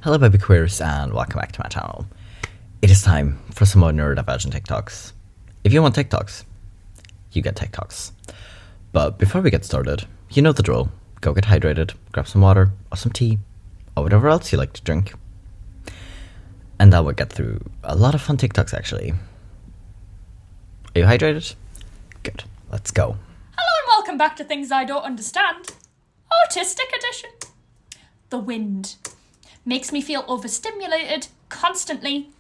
Hello baby queers and welcome back to my channel. It is time for some more neurodivergent TikToks. If you want TikToks, you get TikToks. But before we get started, you know the drill. Go get hydrated, grab some water or some tea or whatever else you like to drink. And then we'll get through a lot of fun TikToks actually. Are you hydrated? Good, let's go. Hello and welcome back to Things I Don't Understand. Autistic edition. The wind makes me feel overstimulated constantly.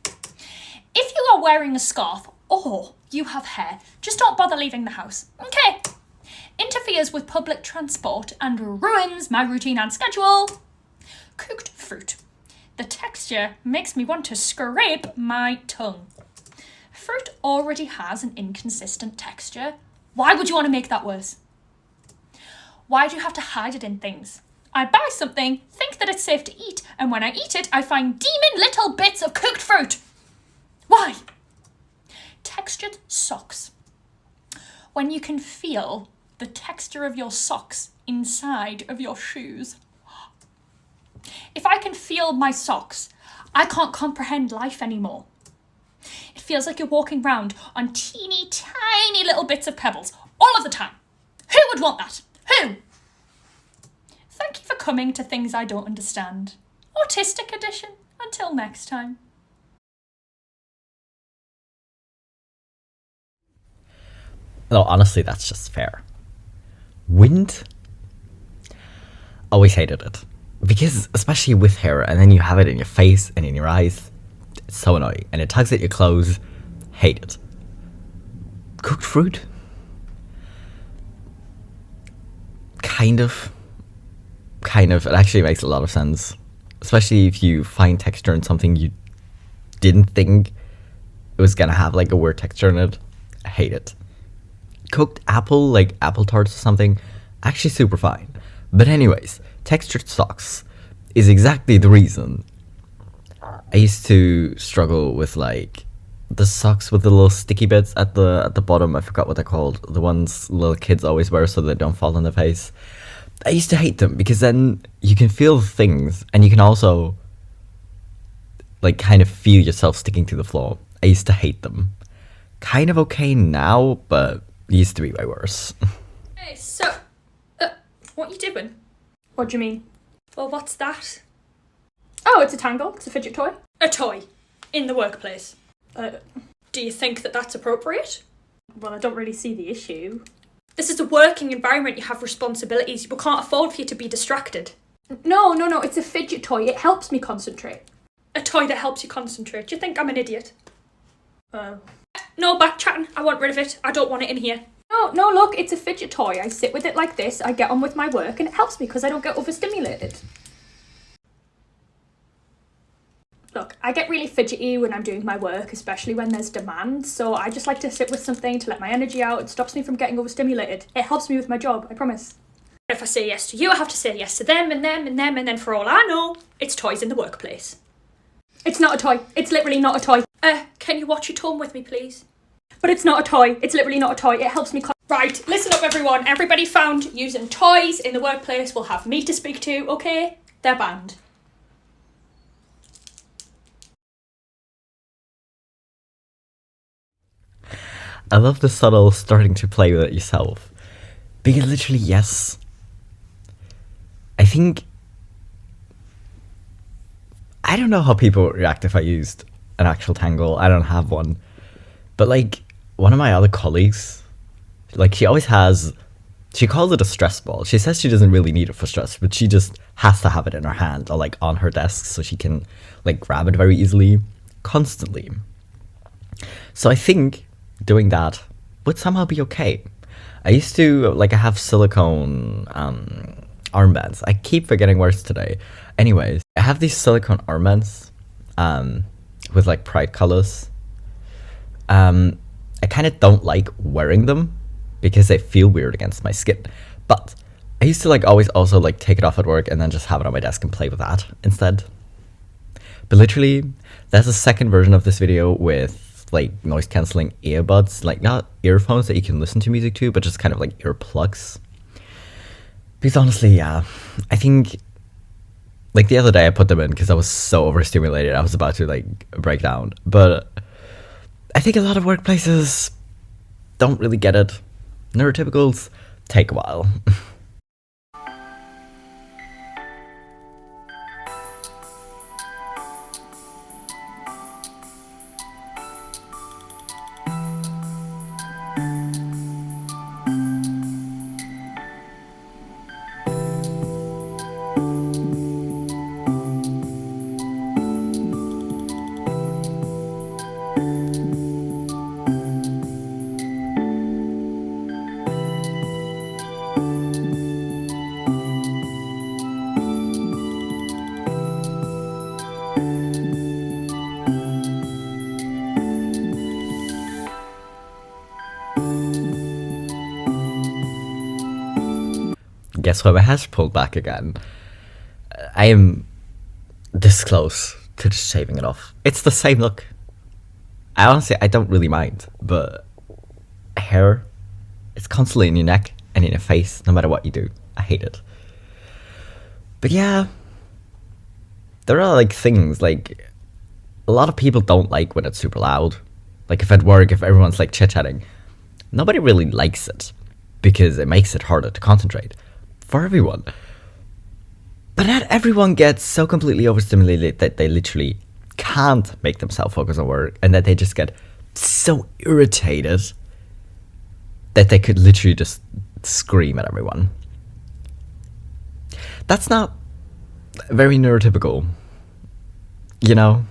If you are wearing a scarf or you have hair, just don't bother leaving the house, okay? Interferes with public transport and ruins my routine and schedule. Cooked fruit. The texture makes me want to scrape my tongue. Fruit already has an inconsistent texture. Why would you want to make that worse? Why do you have to hide it in things? I buy something, think that it's safe to eat, and when I eat it, I find demon little bits of cooked fruit. Why? Textured socks. When you can feel the texture of your socks inside of your shoes. If I can feel my socks, I can't comprehend life anymore. It feels like you're walking around on teeny tiny little bits of pebbles all of the time. Who would want that? Who? Thank you for coming to Things I Don't Understand. Autistic edition. Until next time. No, honestly, that's just fair. Wind? Always hated it. Because, especially with hair, and then you have it in your face and in your eyes, it's so annoying. And it tugs at your clothes. Hate it. Cooked fruit? Kind of. It actually makes a lot of sense. Especially if you find texture in something you didn't think it was gonna have like a weird texture in it. I hate it. Cooked apple, like apple tarts or something, actually super fine. But anyways, textured socks is exactly the reason I used to struggle with like the socks with the little sticky bits at the bottom. I forgot what they're called. The ones little kids always wear so they don't fall on their face. I used to hate them because then you can feel things and you can also like kind of feel yourself sticking to the floor. I used to hate them. Kind of okay now, but it used to be way worse. Hey, so, what you doing? What do you mean? Well, what's that? Oh, it's a tangle. It's a fidget toy. A toy. In the workplace. Do you think that that's appropriate? Well, I don't really see the issue. This is a working environment, you have responsibilities. We can't afford for you to be distracted. No, it's a fidget toy. It helps me concentrate. A toy that helps you concentrate. Do you think I'm an idiot? No, back chatting. I want rid of it. I don't want it in here. No, look, it's a fidget toy. I sit with it like this, I get on with my work, and it helps me because I don't get overstimulated. Look, I get really fidgety when I'm doing my work, especially when there's demand, so I just like to sit with something to let my energy out. It stops me from getting overstimulated. It helps me with my job, I promise. If I say yes to you, I have to say yes to them, and them, and them, and then for all I know, it's toys in the workplace. It's not a toy. It's literally not a toy. Can you watch your tone with me, please? But it's not a toy. It's literally not a toy. It helps me Right, listen up everyone. Everybody found using toys in the workplace will have me to speak to, okay? They're banned. I love the subtle starting to play with it yourself. Because literally, yes. I think... I don't know how people would react if I used an actual tangle. I don't have one. But like, one of my other colleagues, like she always has... She calls it a stress ball. She says she doesn't really need it for stress, but she just has to have it in her hand or like on her desk so she can like grab it very easily, constantly. So I think doing that would somehow be okay. I used to, like I have silicone armbands. I keep forgetting words today. Anyways, I have these silicone armbands with like pride colors. I kind of don't like wearing them because they feel weird against my skin. But I used to like always also like take it off at work and then just have it on my desk and play with that instead. But literally, there's a second version of this video with like noise cancelling earbuds, like not earphones that you can listen to music to, but just kind of like earplugs. Because honestly, yeah, I think Like the other day I put them in because I was so overstimulated. I was about to like break down. But I think a lot of workplaces don't really get it. Neurotypicals take a while. Guess what? My hair's pulled back again. I am this close to just shaving it off. It's the same look. I don't really mind, but hair, it's constantly in your neck and in your face, no matter what you do. I hate it. But yeah, there are like things like a lot of people don't like when it's super loud. Like if at work, if everyone's like chit-chatting, nobody really likes it because it makes it harder to concentrate for everyone. But not everyone gets so completely overstimulated that they literally can't make themselves focus on work, and that they just get so irritated that they could literally just scream at everyone. That's not very neurotypical, you know?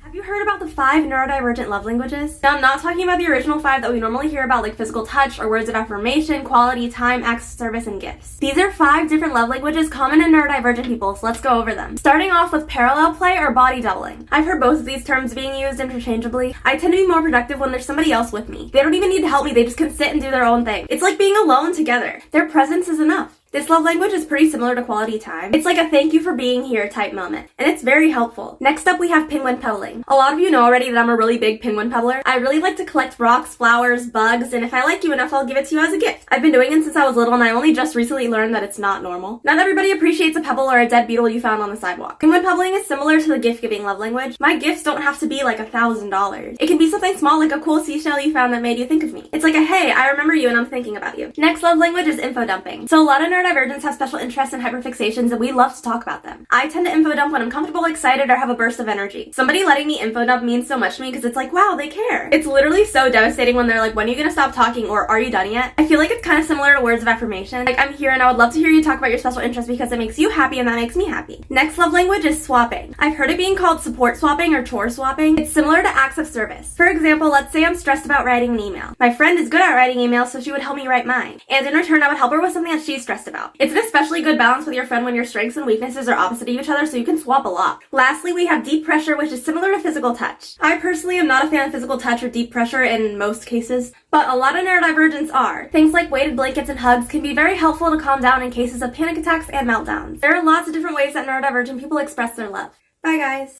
Have you heard about the 5 neurodivergent love languages? Now, I'm not talking about the original 5 that we normally hear about, like physical touch or words of affirmation, quality time, acts of service, and gifts. These are 5 different love languages common in neurodivergent people, so let's go over them. Starting off with parallel play or body doubling. I've heard both of these terms being used interchangeably. I tend to be more productive when there's somebody else with me. They don't even need to help me, they just can sit and do their own thing. It's like being alone together. Their presence is enough. This love language is pretty similar to quality time. It's like a thank you for being here type moment, and it's very helpful. Next up, we have penguin peddling. A lot of you know already that I'm a really big penguin peddler. I really like to collect rocks, flowers, bugs, and if I like you enough, I'll give it to you as a gift. I've been doing it since I was little, and I only just recently learned that it's not normal. Not everybody appreciates a pebble or a dead beetle you found on the sidewalk. Penguin peddling is similar to the gift-giving love language. My gifts don't have to be like $1,000. It can be something small like a cool seashell you found that made you think of me. It's like a, hey, I remember you and I'm thinking about you. Next love language is info dumping. So a lot of neurodivergents have special interests and hyperfixations, and we love to talk about them. I tend to info dump when I'm comfortable, excited, or have a burst of energy. Somebody letting me info dump means so much to me because it's like, wow, they care. It's literally so devastating when they're like, when are you gonna stop talking, or are you done yet? I feel like it's kind of similar to words of affirmation. Like, I'm here and I would love to hear you talk about your special interests because it makes you happy and that makes me happy. Next love language is swapping. I've heard it being called support swapping or chore swapping. It's similar to acts of service. For example, let's say I'm stressed about writing an email. My friend is good at writing emails, so she would help me write mine. And in return, I would help her with something that she's stressed about. It's an especially good balance with your friend when your strengths and weaknesses are opposite of each other, so you can swap a lot. Lastly, we have deep pressure, which is similar to physical touch. I personally am not a fan of physical touch or deep pressure in most cases, but a lot of neurodivergents are. Things like weighted blankets and hugs can be very helpful to calm down in cases of panic attacks and meltdowns. There are lots of different ways that neurodivergent people express their love. Bye, guys.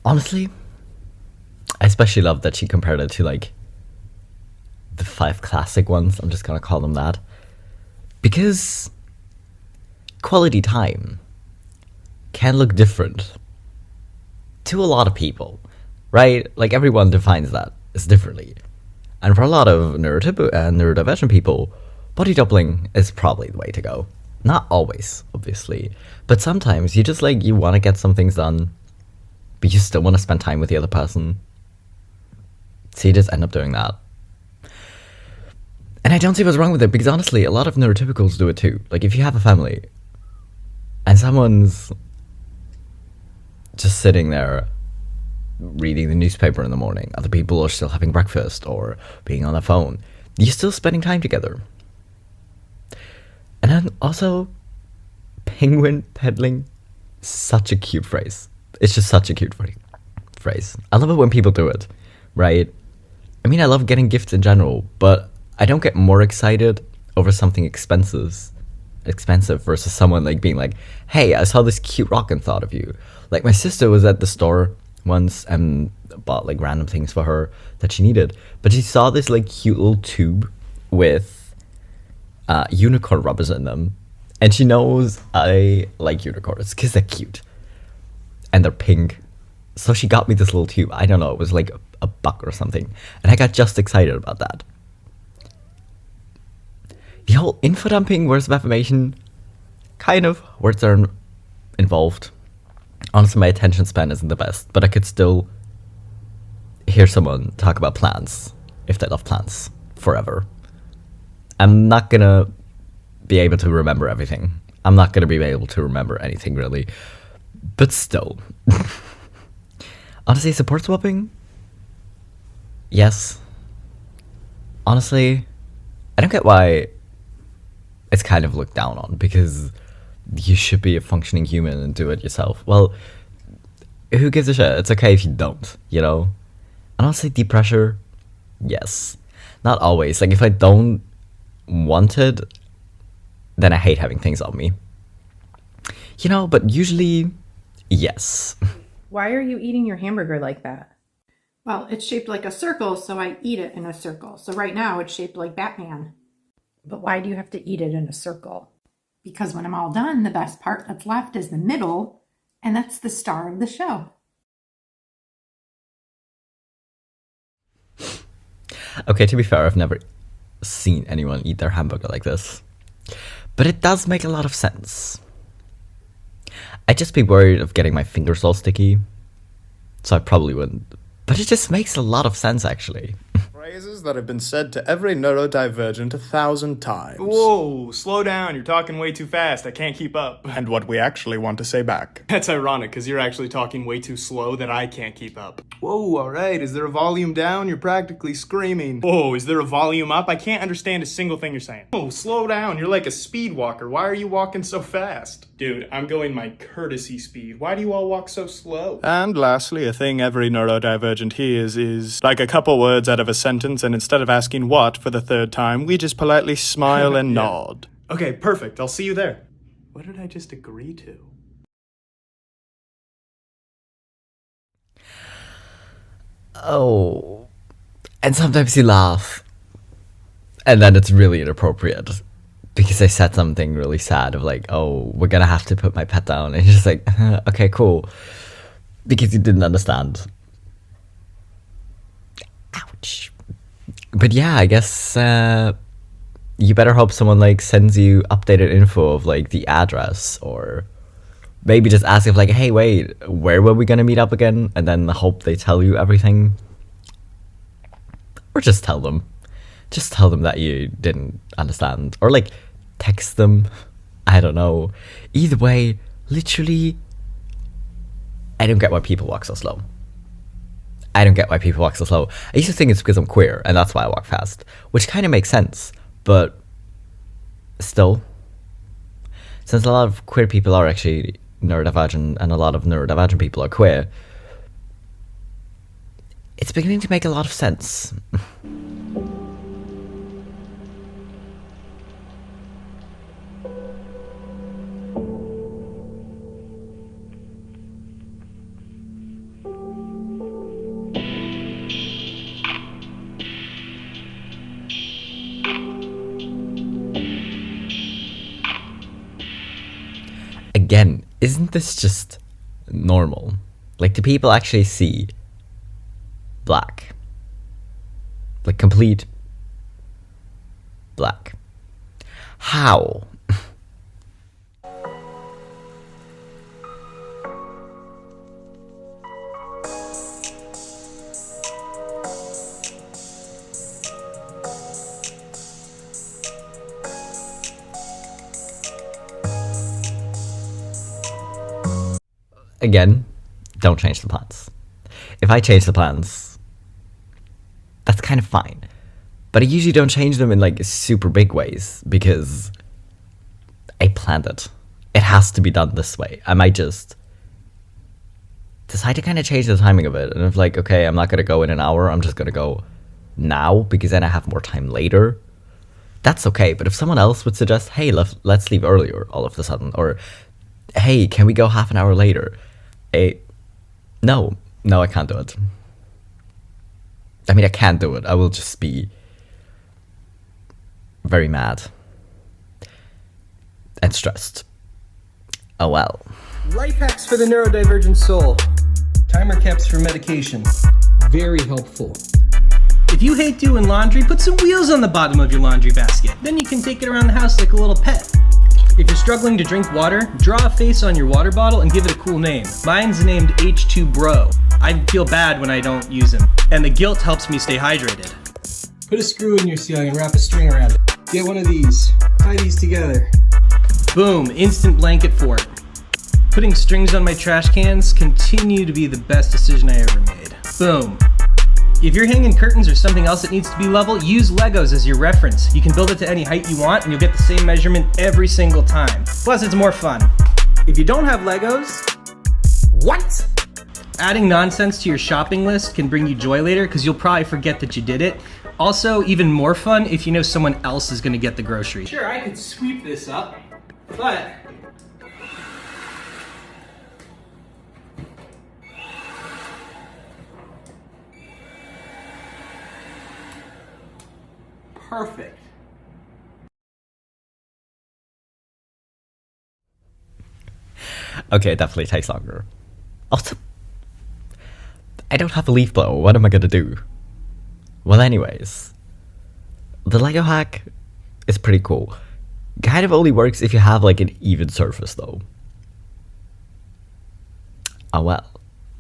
Honestly, I especially love that she compared it to like the 5 classic ones. I'm just gonna call them that, because quality time can look different to a lot of people, right? Like everyone defines that as differently, and for a lot of neurodivergent people, body doubling is probably the way to go. Not always, obviously, but sometimes you just like, you want to get some things done, but you still want to spend time with the other person, so you just end up doing that. And I don't see what's wrong with it, because honestly, a lot of neurotypicals do it too. Like if you have a family and someone's just sitting there reading the newspaper in the morning, other people are still having breakfast or being on the phone, you're still spending time together. And then also, penguin peddling, such a cute phrase. It's just such a cute phrase. I love it when people do it, right? I mean, I love getting gifts in general, but I don't get more excited over something expensive versus someone like being like, hey, I saw this cute rock and thought of you. Like my sister was at the store once and bought like random things for her that she needed, but she saw this like cute little tube with unicorn rubbers in them, And she knows I like unicorns because they're cute. And they're pink. So she got me this little tube. I don't know, it was like a buck or something. And I got just excited about that. The whole info dumping, words of affirmation, kind of. Words are involved. Honestly, my attention span isn't the best, but I could still hear someone talk about plants if they love plants forever. I'm not gonna be able to remember everything. I'm not gonna be able to remember anything really, but still. Honestly, support swapping? Yes. Honestly, I don't get why it's kind of looked down on, because you should be a functioning human and do it yourself. Well, who gives a shit? It's okay if you don't, you know? And honestly, deep pressure, yes. Not always. Like, if I don't want it, then I hate having things on me. You know, but usually, yes. Why are you eating your hamburger like that? Well, it's shaped like a circle, so I eat it in a circle. So right now it's shaped like Batman. But why do you have to eat it in a circle? Because when I'm all done, the best part that's left is the middle, and that's the star of the show. Okay, to be fair, I've never seen anyone eat their hamburger like this. But it does make a lot of sense. I'd just be worried of getting my fingers all sticky, so I probably wouldn't. But it just makes a lot of sense, actually. Phrases that have been said to every neurodivergent 1,000 times. Whoa, slow down, you're talking way too fast, I can't keep up. And what we actually want to say back. That's ironic, because you're actually talking way too slow that I can't keep up. Whoa, alright, is there a volume down? You're practically screaming. Whoa, is there a volume up? I can't understand a single thing you're saying. Whoa, slow down, you're like a speed walker, why are you walking so fast? Dude, I'm going my courtesy speed, why do you all walk so slow? And lastly, a thing every neurodivergent hears is like a couple words out of a sentence, and instead of asking what for the third time, we just politely smile and Yeah. nod. Okay, perfect, I'll see you there. What did I just agree to? Oh. And sometimes you laugh. And then it's really inappropriate. Because I said something really sad of like, oh, we're gonna have to put my pet down. And you're just like, okay, cool. Because you didn't understand. Ouch. But yeah, I guess you better hope someone like sends you updated info of like the address, or maybe just ask if like, hey, wait, where were we gonna meet up again? And then hope they tell you everything. Or just tell them. Just tell them that you didn't understand. Or like text them. I don't know. Either way, literally, I don't get why people walk so slow. I don't get why people walk so slow. I used to think it's because I'm queer, and that's why I walk fast. Which kind of makes sense, but still. Since a lot of queer people are actually neurodivergent, and a lot of neurodivergent people are queer, it's beginning to make a lot of sense. Again, isn't this just normal? Like, do people actually see black? Like, complete black. How? Again, don't change the plans. If I change the plans, that's kind of fine. But I usually don't change them in like super big ways because I planned it. It has to be done this way. I might just decide to kind of change the timing of it. And if like, okay, I'm not going to go in an hour, I'm just going to go now because then I have more time later. That's okay. But if someone else would suggest, hey, let's leave earlier all of a sudden, or hey, can we go half an hour later? No, I can't do it. I mean, I can't do it. I will just be very mad. and stressed. Oh well. Life hacks for the neurodivergent soul. Timer caps for medication. Very helpful. If you hate doing laundry, put some wheels on the bottom of your laundry basket. Then you can take it around the house like a little pet. If you're struggling to drink water, draw a face on your water bottle and give it a cool name. Mine's named H2 Bro. I feel bad when I don't use him, and the guilt helps me stay hydrated. Put a screw in your ceiling and wrap a string around it. Get one of these. Tie these together. Boom, instant blanket fort. Putting strings on my trash cans continue to be the best decision I ever made. Boom. If you're hanging curtains or something else that needs to be level, use Legos as your reference. You can build it to any height you want and you'll get the same measurement every single time. Plus, it's more fun. If you don't have Legos, what? Adding nonsense to your shopping list can bring you joy later because you'll probably forget that you did it. Also, even more fun if you know someone else is gonna get the groceries. Sure, I could sweep this up, but perfect. Okay, it definitely takes longer. Also, I don't have a leaf blower. What am I gonna do? Well, anyways, the Lego hack is pretty cool. Kind of only works if you have like an even surface though. Oh well.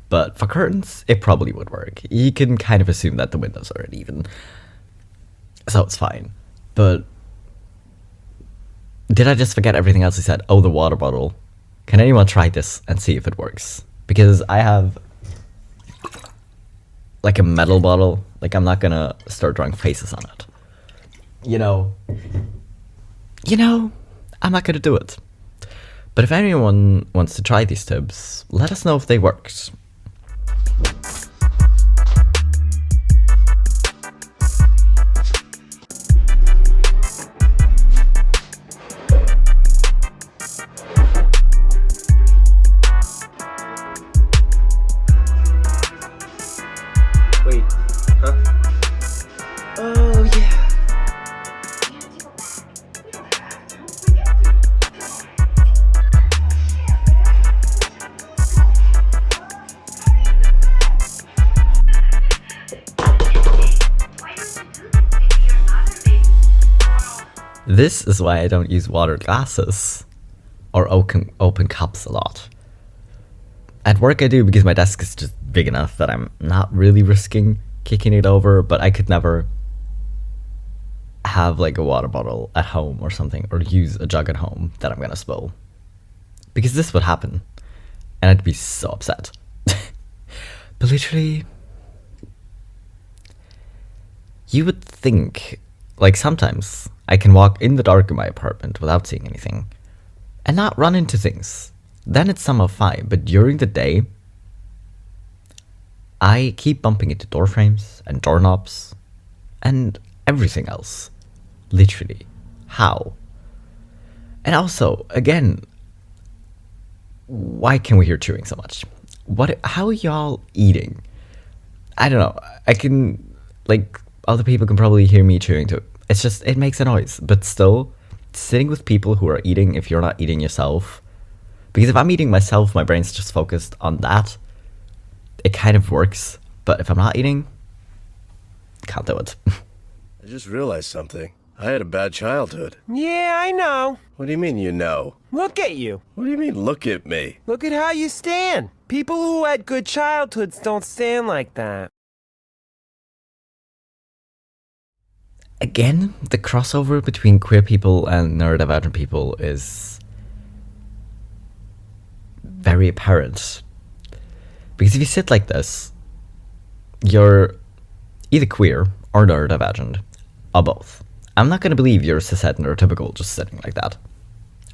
But for curtains, it probably would work. You can kind of assume that the windows aren't even. So it's fine. But did I just forget everything else I said? Oh, the water bottle. Can anyone try this and see if it works? Because I have like a metal bottle. Like I'm not gonna start drawing faces on it. You know, I'm not gonna do it. But if anyone wants to try these tips, let us know if they worked. wait, huh? Oh yeah. This is why I don't use water glasses or open cups a lot. At work I do because my desk is just big enough that I'm not really risking kicking it over, but I could never have like a water bottle at home or something, or use a jug at home that I'm gonna spill. Because this would happen, and I'd be so upset. But literally, you would think, like sometimes I can walk in the dark in my apartment without seeing anything and not run into things. Then it's somehow fine, but during the day, I keep bumping into door frames and doorknobs and everything else. Literally. How? And also, again, why can we hear chewing so much? How are y'all eating? I don't know. I can, like, other people can probably hear me chewing too. It's just, it makes a noise. But still, sitting with people who are eating, if you're not eating yourself, because if I'm eating myself, my brain's just focused on that. It kind of works. But if I'm not eating, can't do it. I just realized something. I had a bad childhood. Yeah, I know. What do you mean you know? Look at you. What do you mean look at me? Look at how you stand. People who had good childhoods don't stand like that. Again, the crossover between queer people and neurodivergent people is very apparent. Because if you sit like this, you're either queer or neurodivergent, or both. I'm not gonna believe you're cishet neurotypical just sitting like that.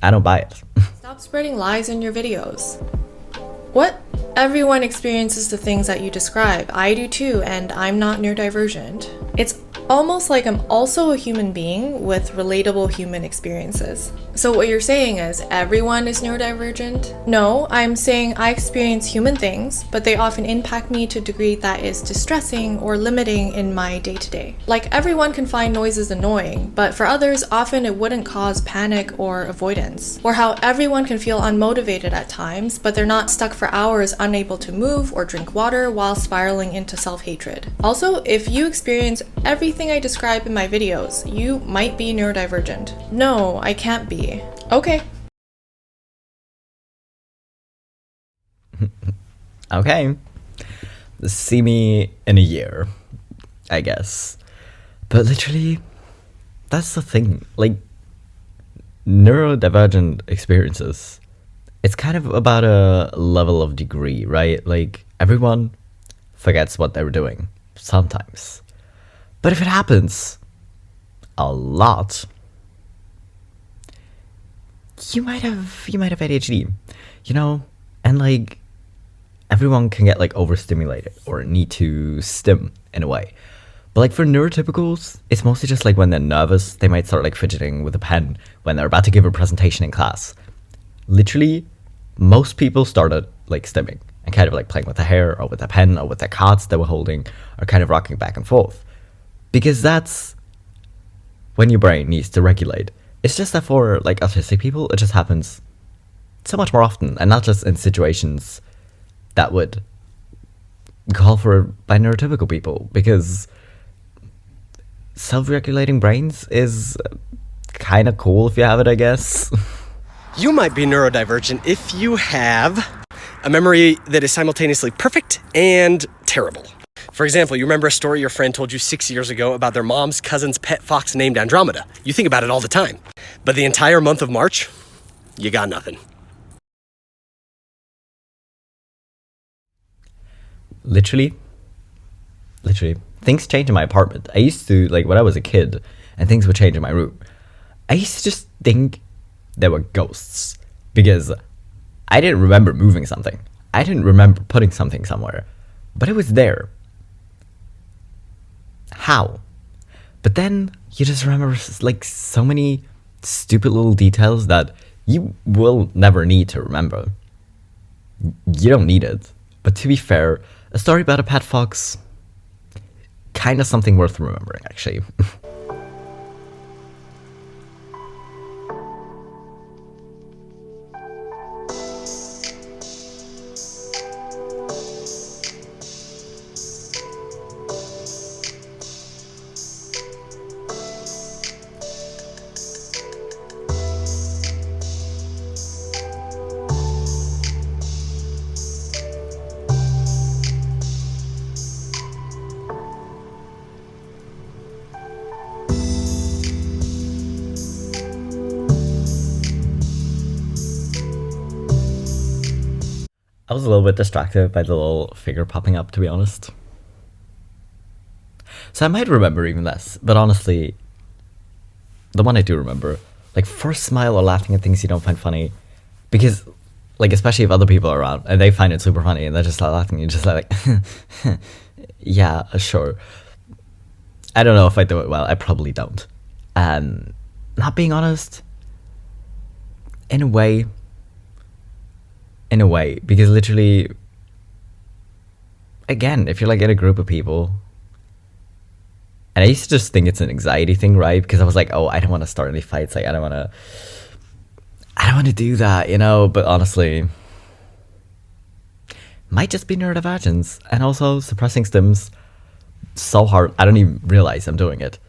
I don't buy it. Stop spreading lies in your videos. What? Everyone experiences the things that you describe. I do too, and I'm not neurodivergent. It's almost like I'm also a human being with relatable human experiences. So what you're saying is everyone is neurodivergent? No, I'm saying I experience human things, but they often impact me to a degree that is distressing or limiting in my day-to-day. Like everyone can find noises annoying, but for others, often it wouldn't cause panic or avoidance. Or how everyone can feel unmotivated at times, but they're not stuck for hours unable to move or drink water while spiraling into self-hatred. Also, if you experience everything I describe in my videos, you might be neurodivergent. No, I can't be. Okay. Okay. See me in a year, I guess. But literally, that's the thing. Like, neurodivergent experiences, it's kind of about a level of degree, right? Like, everyone forgets what they were doing sometimes. But if it happens a lot, you might have ADHD, you know? And like, everyone can get like overstimulated or need to stim in a way. But like for neurotypicals, it's mostly just like when they're nervous, they might start like fidgeting with a pen when they're about to give a presentation in class. Literally, most people started like stimming and kind of like playing with their hair or with their pen or with their cards they were holding or kind of rocking back and forth. Because that's when your brain needs to regulate. It's just that for like autistic people, it just happens so much more often, and not just in situations that would call for it by neurotypical people, because self-regulating brains is kind of cool if you have it, I guess. You might be neurodivergent if you have a memory that is simultaneously perfect and terrible. For example, you remember a story your friend told you 6 years ago about their mom's cousin's pet fox named Andromeda. You think about it all the time. But the entire month of March, you got nothing. Literally, things change in my apartment. I used to, like, when I was a kid, and things would change in my room, I used to just think there were ghosts, because I didn't remember moving something. I didn't remember putting something somewhere, but it was there. How? But then you just remember like so many stupid little details that you will never need to remember. You don't need it. But to be fair, a story about a pet fox, kind of something worth remembering, actually. I was a little bit distracted by the little figure popping up, to be honest. So I might remember even less, but honestly, the one I do remember, like first smile or laughing at things you don't find funny, because like especially if other people are around and they find it super funny and they're just laughing, you're just like, yeah, sure. I don't know if I do it well. I probably don't. Not being honest, in a way, because literally, again, if you're like in a group of people, and I used to just think it's an anxiety thing, right? Because I was like, oh, I don't want to start any fights. Like, I don't want to do that, you know? But honestly, might just be neurodivergence, and also suppressing stims so hard, I don't even realize I'm doing it.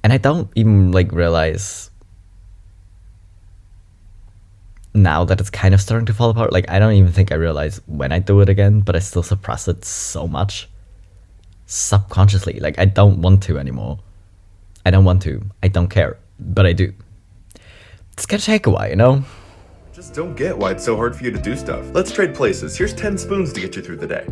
And I don't even like realize now that it's kind of starting to fall apart. Like, I don't even think I realize when I do it again, but I still suppress it so much subconsciously. Like, I don't want to anymore. I don't care, but I do. It's gonna take a while, you know? Just don't get why it's so hard for you to do stuff. Let's trade places. Here's 10 spoons to get you through the day.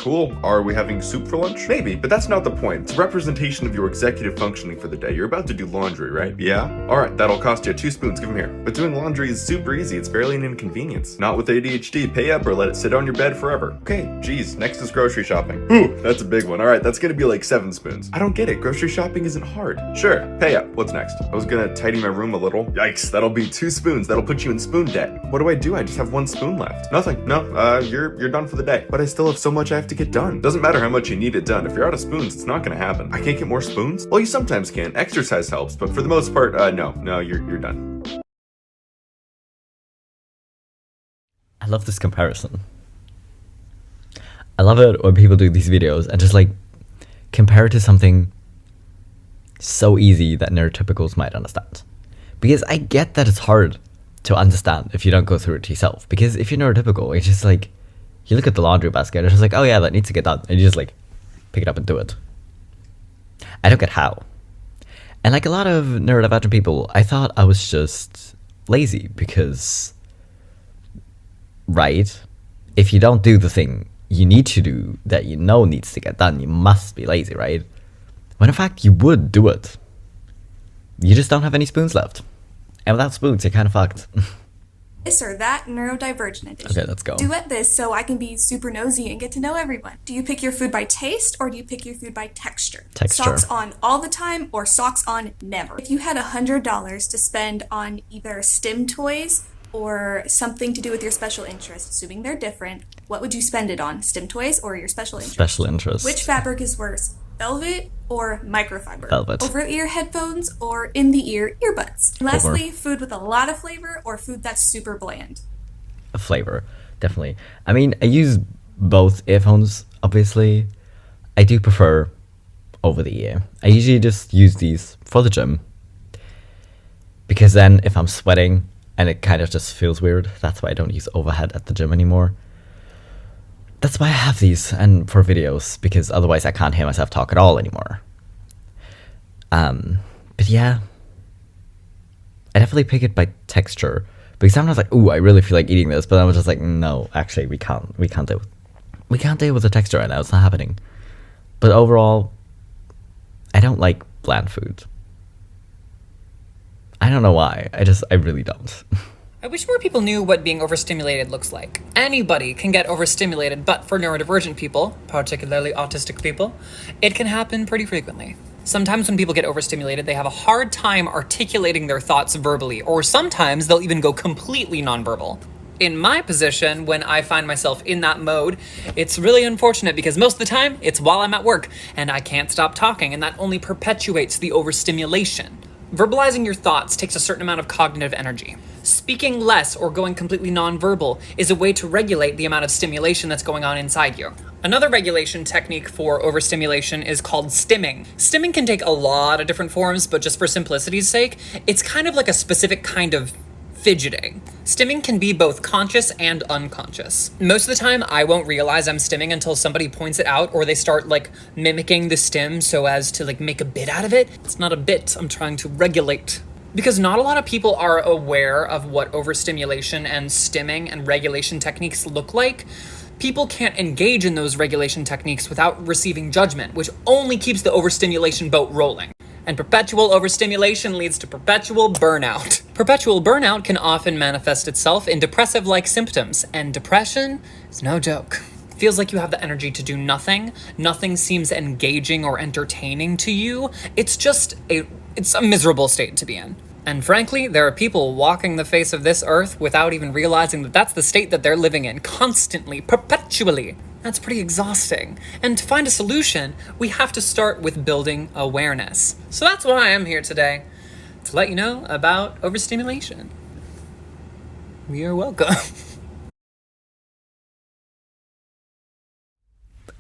Cool. Are we having soup for lunch? Maybe, but that's not the point. It's a representation of your executive functioning for the day. You're about to do laundry, right? Yeah? Alright, that'll cost you 2 spoons. Give them here. But doing laundry is super easy. It's barely an inconvenience. Not with ADHD. Pay up or let it sit on your bed forever. Okay, geez. Next is grocery shopping. Ooh, that's a big one. Alright, that's gonna be like 7 spoons. I don't get it. Grocery shopping isn't hard. Sure, pay up. What's next? I was gonna tidy my room a little. Yikes, that'll be 2 spoons. That'll put you in spoon debt. What do? I just have 1 spoon left. Nothing. No, you're done for the day. But I still have so much I have to get done. Doesn't matter how much you need it done. If you're out of spoons, it's not gonna happen. I can't get more spoons? Well, you sometimes can. Exercise helps, but for the most part, no, you're done. I love this comparison. I love it when people do these videos and just like compare it to something so easy that neurotypicals might understand. Because I get that it's hard to understand if you don't go through it yourself. Because if you're neurotypical, it's just like, you look at the laundry basket and it's just like, oh yeah, that needs to get done. And you just like, pick it up and do it. I don't get how. And like a lot of neurodivergent people, I thought I was just lazy because, right, if you don't do the thing you need to do that you know needs to get done, you must be lazy, right? When in fact, you would do it. You just don't have any spoons left. And without spoons, you're kind of fucked. This or that neurodivergent edition. Okay, let's go. Duet this so I can be super nosy and get to know everyone. Do you pick your food by taste or do you pick your food by texture? Texture. Socks on all the time or socks on never? If you had $100 to spend on either STEM toys or something to do with your special interest, assuming they're different, what would you spend it on? STEM toys or your special interest? Special interest. Which fabric is worse? Velvet or microfiber? Velvet. Over-ear headphones or in-the-ear earbuds? And lastly, food with a lot of flavor or food that's super bland? A flavor, definitely. I mean, I use both earphones, obviously. I do prefer over-the-ear. I usually just use these for the gym. Because then if I'm sweating and it kind of just feels weird, that's why I don't use overhead at the gym anymore. That's why I have these, and for videos, because otherwise I can't hear myself talk at all anymore. But yeah, I definitely pick it by texture, because sometimes like, ooh, I really feel like eating this, but I was just like, no, actually, we can't deal with the texture right now. It's not happening. But overall, I don't like bland food. I don't know why. I really don't. I wish more people knew what being overstimulated looks like. Anybody can get overstimulated, but for neurodivergent people, particularly autistic people, it can happen pretty frequently. Sometimes when people get overstimulated, they have a hard time articulating their thoughts verbally, or sometimes they'll even go completely nonverbal. In my position, when I find myself in that mode, it's really unfortunate because most of the time, it's while I'm at work, and I can't stop talking, and that only perpetuates the overstimulation. Verbalizing your thoughts takes a certain amount of cognitive energy. Speaking less or going completely nonverbal is a way to regulate the amount of stimulation that's going on inside you. Another regulation technique for overstimulation is called stimming. Stimming can take a lot of different forms, but just for simplicity's sake, it's kind of like a specific kind of fidgeting. Stimming can be both conscious and unconscious. Most of the time, I won't realize I'm stimming until somebody points it out or they start like mimicking the stim so as to like make a bit out of it. It's not a bit, I'm trying to regulate. Because not a lot of people are aware of what overstimulation and stimming and regulation techniques look like, people can't engage in those regulation techniques without receiving judgment, which only keeps the overstimulation boat rolling. And perpetual overstimulation leads to perpetual burnout. Perpetual burnout can often manifest itself in depressive-like symptoms, and depression is no joke. It feels like you have the energy to do nothing. Nothing seems engaging or entertaining to you. It's a miserable state to be in. And frankly, there are people walking the face of this earth without even realizing that that's the state that they're living in constantly, perpetually. That's pretty exhausting. And to find a solution, we have to start with building awareness. So that's why I am here today, to let you know about overstimulation. You're welcome.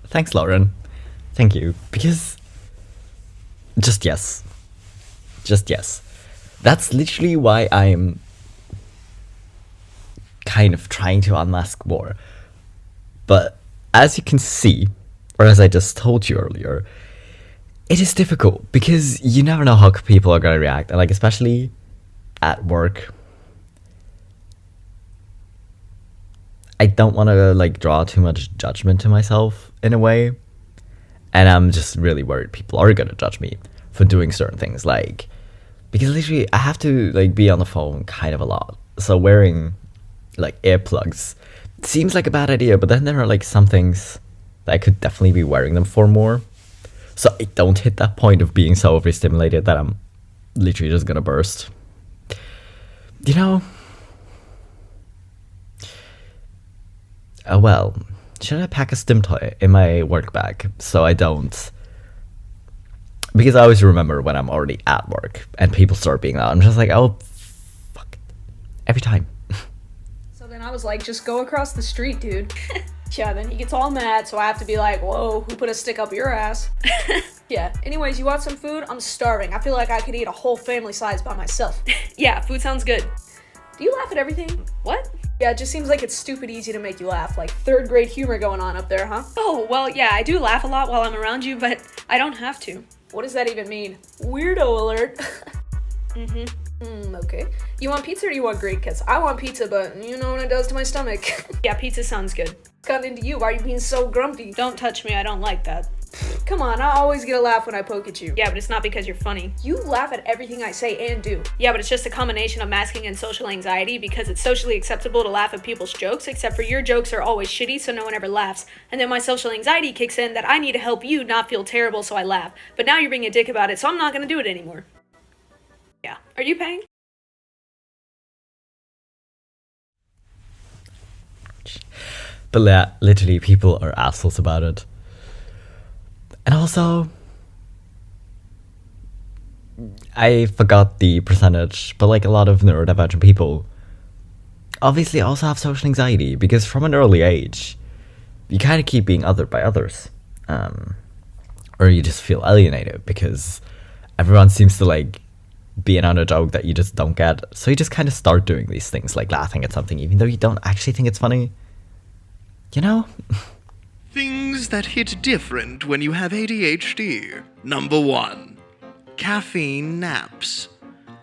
Thanks, Lauren. Thank you. Because just yes. That's literally why I'm kind of trying to unmask more. But as you can see, or as I just told you earlier, it is difficult because you never know how people are going to react. And like, especially at work, I don't want to like draw too much judgment to myself in a way, and I'm just really worried people are gonna judge me for doing certain things, like, because literally I have to like be on the phone kind of a lot, so wearing like earplugs seems like a bad idea, but then there are like some things that I could definitely be wearing them for more, so I don't hit that point of being so overstimulated that I'm literally just gonna burst. You know, well, should I pack a stim toy in my work bag so I don't? Because I always remember when I'm already at work and people start being loud, I'm just like, oh, fuck it. Every time. So then I was like, just go across the street, dude. Yeah, then he gets all mad, so I have to be like, whoa, who put a stick up your ass? Yeah, anyways, you want some food? I'm starving. I feel like I could eat a whole family size by myself. Yeah, food sounds good. Do you laugh at everything? What? Yeah, it just seems like it's stupid easy to make you laugh. Like third grade humor going on up there, huh? Oh, well, yeah, I do laugh a lot while I'm around you, but I don't have to. What does that even mean? Weirdo alert. Okay. You want pizza or do you want Greek? Because I want pizza, but you know what it does to my stomach. Yeah, pizza sounds good. Got into you. Why are you being so grumpy? Don't touch me, I don't like that. Come on, I always get a laugh when I poke at you. Yeah, but it's not because you're funny. You laugh at everything I say and do. Yeah, but it's just a combination of masking and social anxiety because it's socially acceptable to laugh at people's jokes, except for your jokes are always shitty, so no one ever laughs. And then my social anxiety kicks in that I need to help you not feel terrible, so I laugh. But now you're being a dick about it, so I'm not gonna do it anymore. Yeah. Are you paying? But yeah, literally people are assholes about it. And also, I forgot the percentage, but like a lot of neurodivergent people obviously also have social anxiety because from an early age, you kind of keep being othered by others. Or you just feel alienated because everyone seems to like be in on a joke that you just don't get. So you just kind of start doing these things like laughing at something even though you don't actually think it's funny. You know? Things that hit different when you have ADHD. Number 1. Caffeine naps.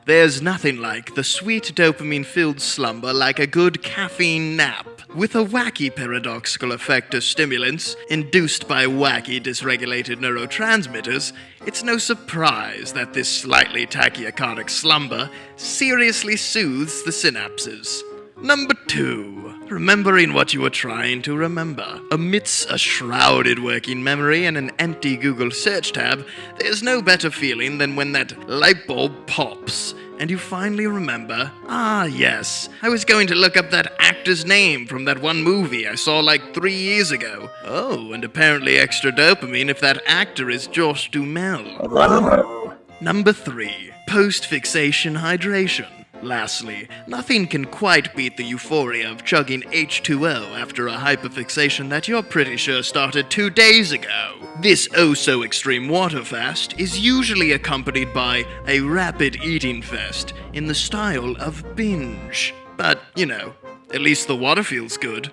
There's nothing like the sweet dopamine-filled slumber like a good caffeine nap. With a wacky paradoxical effect of stimulants induced by wacky dysregulated neurotransmitters, it's no surprise that this slightly tachycardic slumber seriously soothes the synapses. Number 2. Remembering what you were trying to remember. Amidst a shrouded working memory and an empty Google search tab, there's no better feeling than when that light bulb pops and you finally remember, ah yes, I was going to look up that actor's name from that one movie I saw like 3 years ago. Oh, and apparently extra dopamine if that actor is Josh Duhamel. Number 3. Post-fixation hydration. Lastly, nothing can quite beat the euphoria of chugging H2O after a hyperfixation that you're pretty sure started 2 days ago. This oh-so-extreme water fast is usually accompanied by a rapid eating fest in the style of binge. But, you know, at least the water feels good.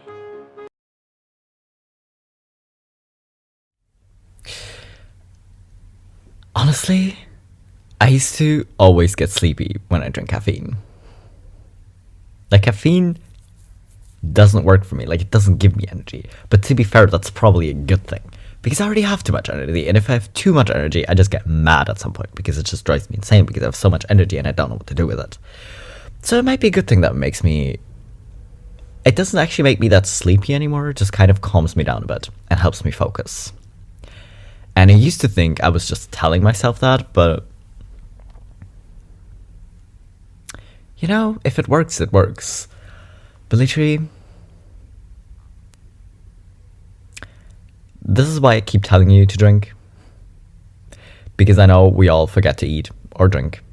Honestly, I used to always get sleepy when I drink caffeine. Like, caffeine doesn't work for me. Like, it doesn't give me energy. But to be fair, that's probably a good thing. Because I already have too much energy. And if I have too much energy, I just get mad at some point. Because it just drives me insane. Because I have so much energy and I don't know what to do with it. So it might be a good thing that makes me... It doesn't actually make me that sleepy anymore. It just kind of calms me down a bit. And helps me focus. And I used to think I was just telling myself that, but... You know, if it works, it works. But literally... This is why I keep telling you to drink. Because I know we all forget to eat or drink.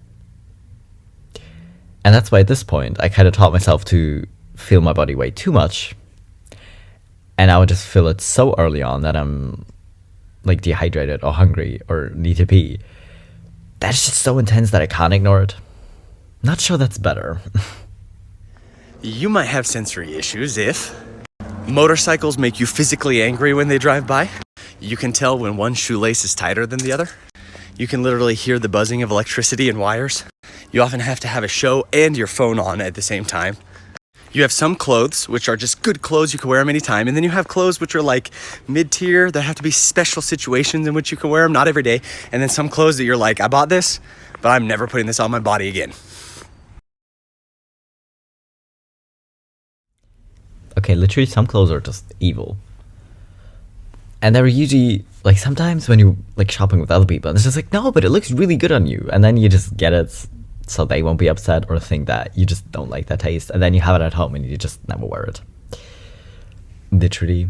And that's why at this point, I kind of taught myself to feel my body weight too much. And I would just feel it so early on that I'm like dehydrated or hungry or need to pee. That's just so intense that I can't ignore it. Not sure that's better. You might have sensory issues if motorcycles make you physically angry when they drive by. You can tell when one shoelace is tighter than the other. You can literally hear the buzzing of electricity and wires. You often have to have a show and your phone on at the same time. You have some clothes, which are just good clothes, you can wear them anytime. And then you have clothes which are like mid-tier. There have to be special situations in which you can wear them, not every day. And then some clothes that you're like, I bought this, but I'm never putting this on my body again. Okay, literally some clothes are just evil. And they're usually, like, sometimes when you're, like, shopping with other people, and it's just like, no, but it looks really good on you. And then you just get it so they won't be upset or think that you just don't like that taste. And then you have it at home and you just never wear it. Literally.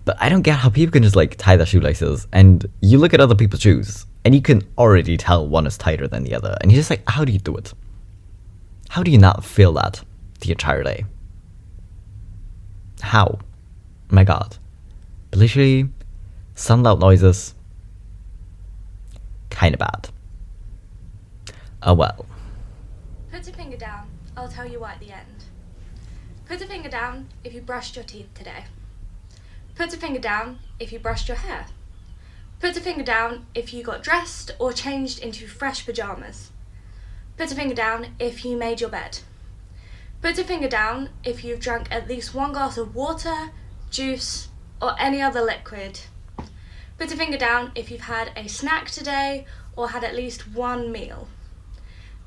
But I don't get how people can just, like, tie their shoelaces. And you look at other people's shoes, and you can already tell one is tighter than the other. And you're just like, how do you do it? How do you not feel that the entire day? How? My God. But literally, some loud noises, kinda bad. Oh well. Put your finger down. I'll tell you why at the end. Put a finger down if you brushed your teeth today. Put a finger down if you brushed your hair. Put a finger down if you got dressed or changed into fresh pajamas. Put a finger down if you made your bed. Put a finger down if you've drunk at least one glass of water, juice, or any other liquid. Put a finger down if you've had a snack today or had at least one meal.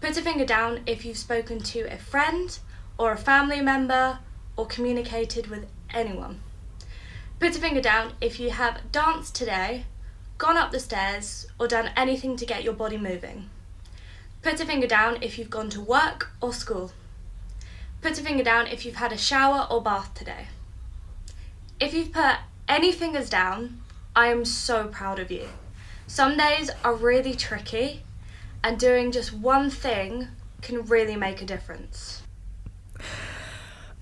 Put a finger down if you've spoken to a friend or a family member or communicated with anyone. Put a finger down if you have danced today, gone up the stairs, or done anything to get your body moving. Put a finger down if you've gone to work or school. Put a finger down if you've had a shower or bath today. If you've put any fingers down, I am so proud of you. Some days are really tricky, and doing just one thing can really make a difference.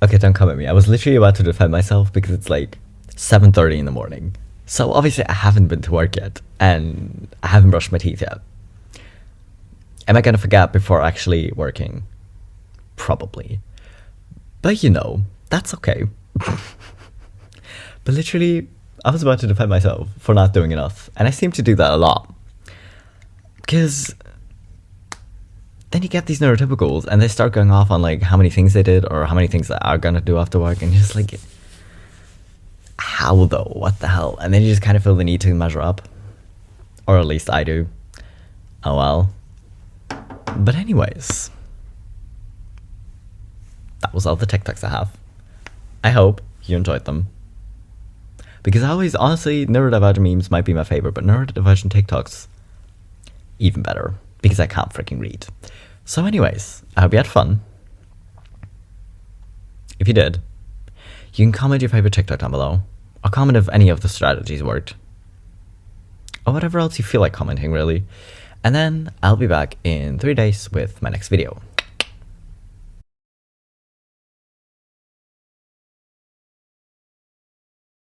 Okay, don't come at me. I was literally about to defend myself because it's like 7:30 in the morning. So obviously I haven't been to work yet, and I haven't brushed my teeth yet. Am I gonna forget before actually working? Probably. But you know, that's okay. But literally, I was about to defend myself for not doing enough, and I seem to do that a lot. Because then you get these neurotypicals, and they start going off on like how many things they did or how many things they are gonna do after work, and you're just like, how though? What the hell? And then you just kind of feel the need to measure up. Or at least I do. Oh well. But anyways, that was all the TikToks I have. I hope you enjoyed them. Because I always, honestly, neurodivergent memes might be my favorite, but neurodivergent TikToks, even better. Because I can't freaking read. So anyways, I hope you had fun. If you did, you can comment your favorite TikTok down below. Or comment if any of the strategies worked. Or whatever else you feel like commenting, really. And then I'll be back in 3 days with my next video.